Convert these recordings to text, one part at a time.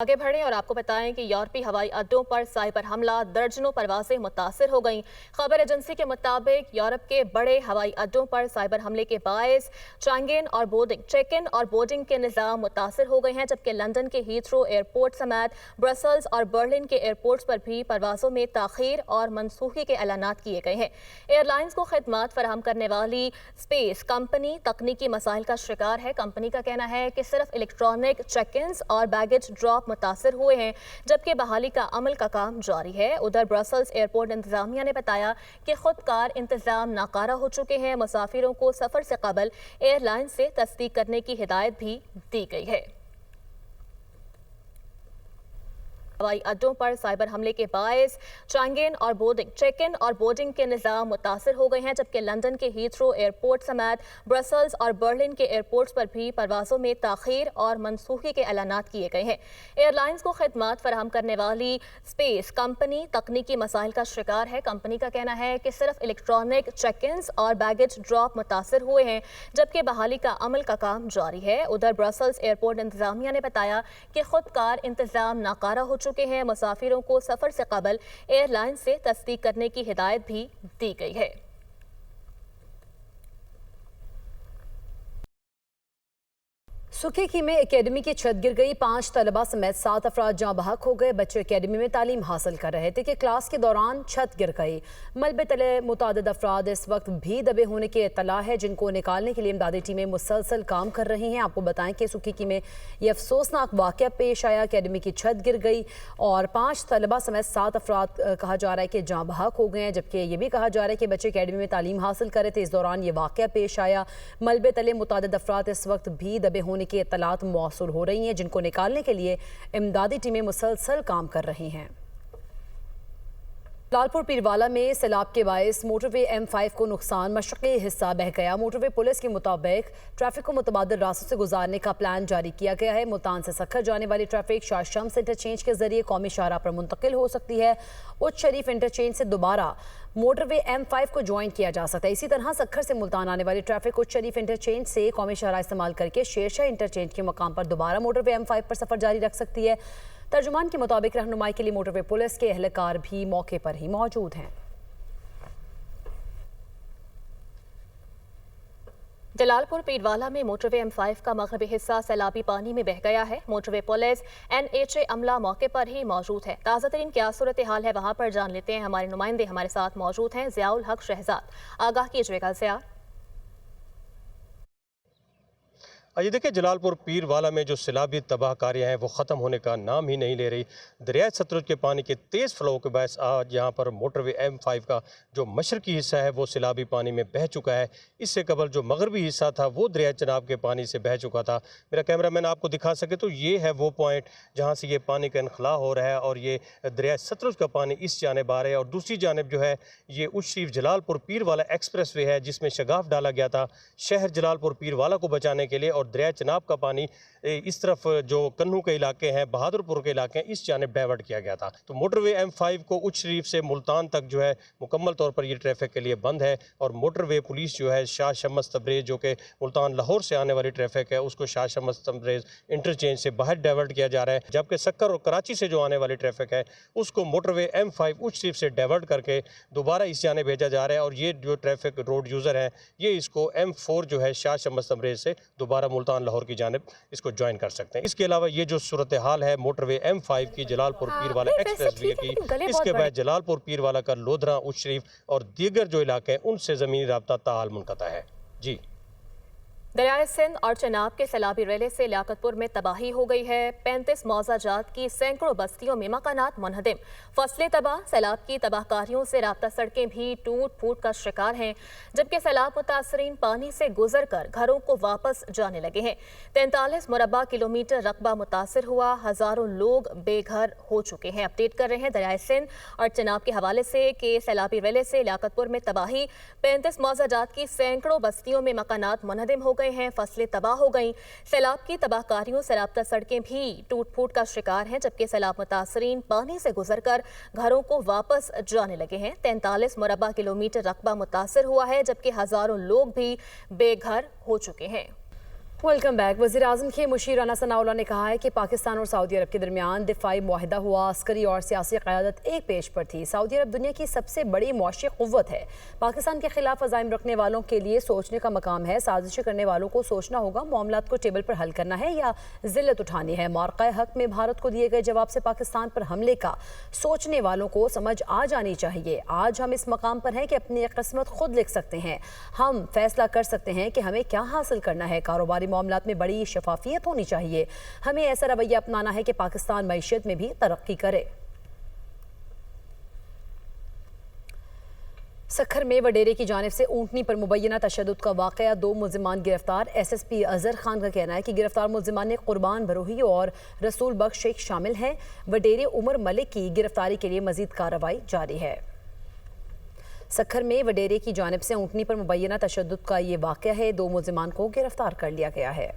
आगे बढ़ें और आपको बताएं कि यूरोपीय हवाई अड्डों पर साइबर हमला, दर्जनों परवाजें मुतासिर हो गईं। खबर एजेंसी के मुताबिक यूरोप के बड़े हवाई अड्डों पर साइबर हमले के बायस चेक इन और बोर्डिंग के निज़ाम मुतासिर हो गए हैं, जबकि लंदन के हीथ्रो एयरपोर्ट समेत ब्रसल्स और बर्लिन के एयरपोर्ट्स पर भी परवाजों में ताखीर और मनसूखी के ऐलानात किए गए हैं। एयरलाइंस को खिदमत फराहम करने वाली स्पेस कंपनी तकनीकी मसाइल का शिकार है। कंपनी का कहना है कि सिर्फ इलेक्ट्रॉनिक चेक इन और बैगेज ड्रॉप मुतासिर हुए हैं, जबकि बहाली का अमल का काम जारी है। उधर ब्रसल्स एयरपोर्ट इंतजामिया ने बताया कि खुदकार इंतजाम नाकारा हो चुके हैं। मुसाफिरों को सफर से कबल एयरलाइन से तस्दीक करने की हिदायत भी दी गई है। हवाई अड्डों पर साइबर हमले के बायस चेक इन और बोर्डिंग के निज़ाम मुतासिर हो गए हैं, जबकि लंदन के हीथ्रो एयरपोर्ट समेत ब्रसल्स और बर्लिन के एयरपोर्ट्स पर भी परवाजों में ताखीर और मनसूखी के ऐलानात किए गए हैं। एयरलाइंस को खिदमत फराहम करने वाली स्पेस कंपनी तकनीकी मसाइल का शिकार है। कंपनी का कहना है कि सिर्फ इलेक्ट्रॉनिक चेक इन और बैगेज ड्रॉप मुतासिर हुए हैं, जबकि बहाली का अमल का काम जारी है। उधर ब्रसल्स एयरपोर्ट इंतजामिया ने बताया कि खुदकार इंतजाम नाकारा हो चुके हैं। मुसाफिरों को सफर से कबल एयरलाइन से तस्दीक करने की हिदायत भी दी गई है। सुखेकी में एकेडमी की छत गिर गई, 5 तलबा समेत 7 अफराद जाँ बहक हो गए। बच्चे एकेडमी में तालीम हासिल कर रहे थे कि क्लास के दौरान छत गिर गई। मलबे तले मुतादिद अफराद इस वक्त भी दबे होने की इत्तला है, जिनको निकालने के लिए इमदादी टीमें मुसलसल काम कर रही हैं। आपको बताएं कि सुखेकी में यह अफसोसनाक वाक़या पेश आया। एकेडमी की छत गिर गई और 5 तलबा समेत 7 अफराद कहा जा रहा है कि जाँ बहक हो गए हैं, जबकि ये भी कहा जा रहा है कि बच्चे एकेडमी में तालीम हासिल कर रहे थे, इस दौरान ये वाक़या पेश आया। मलबे तले मुतादिद अफराद इस वक्त भी दबे होने की इत्तलात मौसूल हो रही हैं, जिनको निकालने के लिए इमदादी टीमें मुसलसल काम कर रही हैं। जलालपुर पीरवाला में सैलाब के बायस मोटरवे M5 को नुकसान, मशरक़ी हिस्सा बह गया। मोटरवे पुलिस के मुताबिक ट्रैफिक को मुतबादिल रास्तों से गुजारने का प्लान जारी किया गया है। मुल्तान से सक्खर जाने वाली ट्रैफिक शाह शम्स इंटरचेंज के जरिए कौमी शाहराह पर मुंतकिल हो सकती है। उच्च शरीफ इंटरचेंज से दोबारा मोटरवे M5 को ज्वाइन किया जा सकता है। इसी तरह सक्खर से मुल्तान आने वाली ट्रैफिक उच्च शरीफ इंटरचेंज से कौमी शाहराह इस्तेमाल करके शेरशाह इंटरचेंज के मकाम पर दोबारा मोटरवे M5 पर सफर जारी रख सकती है। तर्जुमान के मुताबिक रहनुमाई के लिए मोटरवे पुलिस के एहलकार भी मौके पर ही मौजूद हैं। जलालपुर पीरवाला में मोटरवे M5 का मगरबी हिस्सा सैलाबी पानी में बह गया है। मोटरवे पुलिस NHA अमला मौके पर ही मौजूद है। ताज़ा तरीन क्या सूरत हाल है वहां पर जान लेते हैं। हमारे नुमाइंदे हमारे साथ मौजूद हैं। ज़ियाउल हक शहजाद, आगाह कीजिएगा ज़िया। ये देखिए, जलालपुर पीरवाला में जो सैलाबी तबाहकारियाँ हैं वो ख़त्म होने का नाम ही नहीं ले रही। दरिया सतलुज के पानी के तेज़ फ्लो के बायस आज यहाँ पर मोटरवे M5 का जो मशरकी हिस्सा है वो सैलाबी पानी में बह चुका है। इससे कबल जो मगरबी हिस्सा था वो दरिया चनाब के पानी से बह चुका था। मेरा कैमरा मैन आपको दिखा सके तो ये है वो पॉइंट जहाँ से ये पानी का इनखला हो रहा है और ये दरिया सतलुज का पानी इस जानिब आ रहा है और दूसरी जानिब जो है ये उच्च शरीफ जलालपुर पीरवाला एक्सप्रेस वे है, जिसमें शगाफ डाला गया था शहर जलालपुर पीरवाला को बचाने के लिए, और दरिया चनाब का पानी इस तरफ जो कन्नू के इलाके हैं, बहादुरपुर के इलाके हैं, इस जानिब डाइवर्ट किया गया था। तो मोटरवे M5 को उच्च शरीफ से मुल्तान तक जो है मुकम्मल तौर पर ये ट्रैफिक के लिए बंद है और मोटरवे पुलिस जो है शाह शम्स तबरेज़ जो कि मुल्तान लाहौर से आने वाली ट्रैफिक है उसको शाह शम्स तबरेज़ इंटरचेंज से बाहर डाइवर्ट किया जा रहा है, जबकि सक्कर और कराची से जो आने वाली ट्रैफिक है उसको मोटरवे M5 उच्च शरीफ से डाइवर्ट करके दोबारा इस जाने भेजा जा रहा है। और ये जो ट्रैफिक रोड यूज़र हैं ये इसको M4 जो है शाह शम्स तबरेज़ से दोबारा मुल्तान लाहौर की जानिब इसको ज्वाइन कर सकते हैं। इसके अलावा ये जो सूरत हाल है मोटरवे M5 की जलालपुर पीरवाला एक्सप्रेस वे की, इसके बाद जलालपुर पीरवाला का लोधरा, उच्च शरीफ और दीगर जो इलाके हैं उनसे ज़मीनी राब्ता ताहाल मुनक़ता है। जी, दरियाए सिंध और चनाब के सैलाबी रेले से लियाकतपुर में तबाही हो गई है। 35 मौजा जात की सैकड़ों बस्तियों में मकानात मुनहदिम, फसलें तबाह। सैलाब की तबाहकारियों से राब्ता सड़कें भी टूट फूट का शिकार हैं, जबकि सैलाब मुतासरीन पानी से गुजर कर घरों को वापस जाने लगे हैं। 43 मुरबा किलोमीटर रकबा मुतासर हुआ, हज़ारों लोग बेघर हो चुके हैं। अपडेट कर रहे हैं दरियाए सिंध और चनाब के हवाले से कि सैलाबी रेले से लियाकतपुर में तबाही, 35 मौजा जात की सैकड़ों बस्तियों में मकानात मुनहदिम हो गए हैं, फसलें तबाह हो गईं। सैलाब की तबाहकारियों से राब्ता सड़कें भी टूट फूट का शिकार हैं, जबकि सैलाब मुतासरीन पानी से गुजरकर घरों को वापस जाने लगे हैं। 43 मुरबा किलोमीटर रकबा मुतासर हुआ है, जबकि हजारों लोग भी बेघर हो चुके हैं। Welcome back. वज़ीर आज़म के मुशीर राना सनाउल्लाह ने कहा है कि पाकिस्तान और सऊदी अरब के दरमियान दिफाई मुआहिदा हुआ, अस्करी और सियासी क़यादत एक पेज पर थी। सऊदी अरब दुनिया की सबसे बड़ी मुआशी क़ुव्वत है। पाकिस्तान के खिलाफ अज़ाइम रखने वालों के लिए सोचने का मकाम है। साजिश करने वालों को सोचना होगा मामलात को टेबल पर हल करना है या ज़िल्लत उठानी है। मौक़े हक़ में भारत को दिए गए जवाब से पाकिस्तान पर हमले का सोचने वालों को समझ आ जानी चाहिए। आज हम इस मकाम पर हैं कि अपनी किस्मत खुद लिख सकते हैं। हम फैसला कर सकते हैं कि हमें क्या हासिल करना है। कारोबारी मामलात में बड़ी शफाफियत होनी चाहिए। हमें ऐसा रवैया अपनाना है कि पाकिस्तान मईशत में भी तरक्की करे। सखर में वडेरे की जानिब से ऊँटनी पर मुबैना तशद्दुद का वाक़या, 2 मुल्ज़िमान गिरफ्तार। SSP अज़हर खान का कहना है कि गिरफ्तार मुल्ज़िमान में कुर्बान बरोही और रसूल बख्श शेख शामिल हैं। वडेरे उमर मलिक की गिरफ्तारी के लिए मजीद कार्रवाई जारी है। सखर में वडेरे की जानिब से ऊँटनी पर मुबैना तशद्दुद का ये वाक़या है। 2 मुल्ज़िमान को गिरफ्तार कर लिया गया है।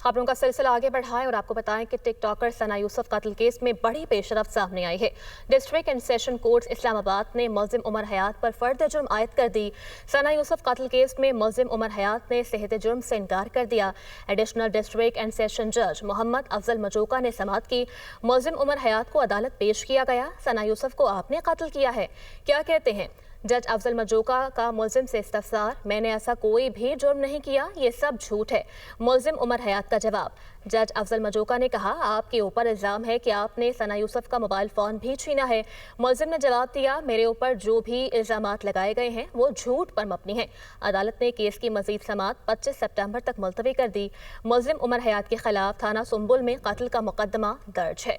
खबरों का सिलसिला आगे बढ़ाएं और आपको बताएं कि टिकटॉकर सना यूसुफ कत्ल केस में बड़ी पेशरफ्त सामने आई है। District and session court Islamabad ने मुल्ज़िम उमर हयात पर फर्द जुर्म आयद कर दी। सना यूसुफ कत्ल केस में मुल्ज़िम उमर हयात ने सेहत जुर्म से इनकार कर दिया। एडिशनल डिस्ट्रिक्ट एंड सेशन जज मोहम्मद अफजल मजोका ने समाअत की। मुल्ज़िम उमर हयात को अदालत पेश किया गया। सना यूसुफ को आपने कत्ल किया है, क्या कहते हैं? जज अफजल मजोका का मुल्ज़िम से इस्तफसार, मैंने ऐसा कोई भी जुर्म नहीं किया, ये सब झूठ है। मुल्ज़िम उमर हयात का जवाब, जज अफजल मजोका ने कहा आपके ऊपर इल्ज़ाम है कि आपने सना यूसुफ का मोबाइल फ़ोन भी छीना है। मुल्ज़िम ने जवाब दिया मेरे ऊपर जो भी इल्ज़ामात लगाए गए हैं वो झूठ पर मबनी हैं। अदालत ने केस की मज़ीद समाअत 25 सितंबर तक मुलतवी कर दी। मुल्ज़िम उमर हयात के खिलाफ थाना सुंबुल में कत्ल का मुकदमा दर्ज है।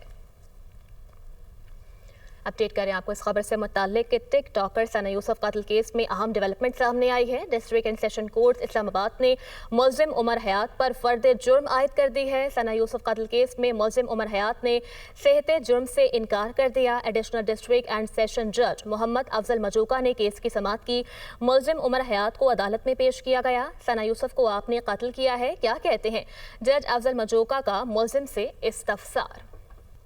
अपडेट करें आपको इस खबर से मुताल्लिक कि टिकटॉकर सना यूसुफ कत्ल केस में अहम डेवलपमेंट सामने आई है। District and session court Islamabad ने मुल्ज़िम उमर हयात पर फर्द जुर्म आयद कर दी है। सना यूसुफ कत्ल केस में मुल्ज़िम उमर हयात ने सेहत जुर्म से इनकार कर दिया। एडिशनल डिस्ट्रिक्ट एंड सेशन जज मोहम्मद अफजल मजोका ने केस की समाअत की। मुल्ज़िम उमर हयात को अदालत में पेश किया गया। सना यूसुफ को आपने कत्ल किया है, क्या कहते हैं? जज अफजल मजोका का मुल्ज़िम से इस्तफसार।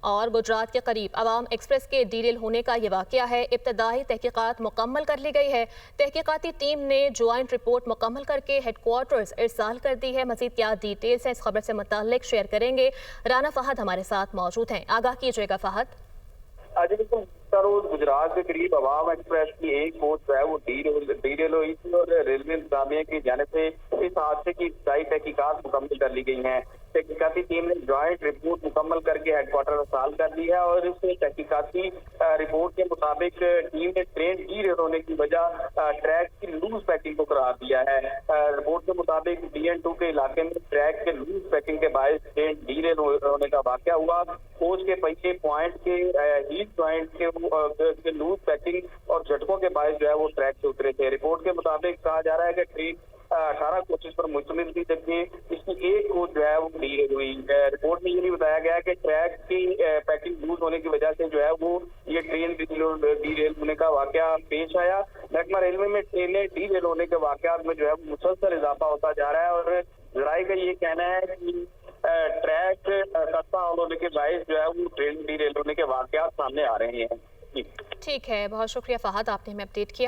और गुजरात के करीब अवाम एक्सप्रेस के डीरेल होने का ये वाक़या है। इब्तदाई तहकीकात मुकम्मल कर ली गई है। तहकीकाती टीम ने ज्वाइंट रिपोर्ट मुकम्मल करके हेडक्वार्टर्स इरसाल कर दी है। मज़ीद क्या डिटेल्स हैं इस खबर से मुताल्लिक शेयर करेंगे। राना फहद हमारे साथ मौजूद हैं, आगाह कीजिएगा फहद। रोज गुजरात के करीब अवाम एक्सप्रेस की एक कोच जो है वो डीरेल हुई थी और रेलवे इंतजामिया की जानिब से इस हादसे की इब्तदाई तहकीकात मुकम्मल कर ली गई हैं। तहकीकाती टीम ने ज्वाइंट रिपोर्ट मुकम्मल करके हेडक्वार्टर इरसाल कर दी है और इस तहकीकाती रिपोर्ट के मुताबिक टीम ने ट्रेन डीरेल होने की वजह ट्रैक की लूज पैकिंग को करार दिया है। रिपोर्ट के मुताबिक DN2 के इलाके में ट्रैक के लूज पैकिंग के बायस ट्रेन डीरेल होने का वाक़या हुआ। कोच के पहिए पॉइंट के हीट जॉइंट के लूज पैकिंग और झटकों के बायस जो है वो ट्रैक से उतरे थे। रिपोर्ट के मुताबिक कहा जा रहा है कि ट्रेन 18 कोचेस पर मुश्तमिल थी, जबकि इसकी एक कोच जो है वो डीरेल हुई। रिपोर्ट में ये भी बताया गया कि ट्रैक की पैकिंग लूज होने की वजह से जो है वो ये ट्रेन डीरेल होने का वाकया पेश आया। महकमा रेलवे में ट्रेनें डीरेल होने के वाकयात में जो है मुसलसल इजाफा होता जा रहा है और जराये का ये कहना है कि ट्रैक खस्ता होने के बायस जो है वो ट्रेन डीरेल होने के वाकयात सामने आ रहे हैं। ठीक है, बहुत शुक्रिया फहद, आपने हमें अपडेट किया।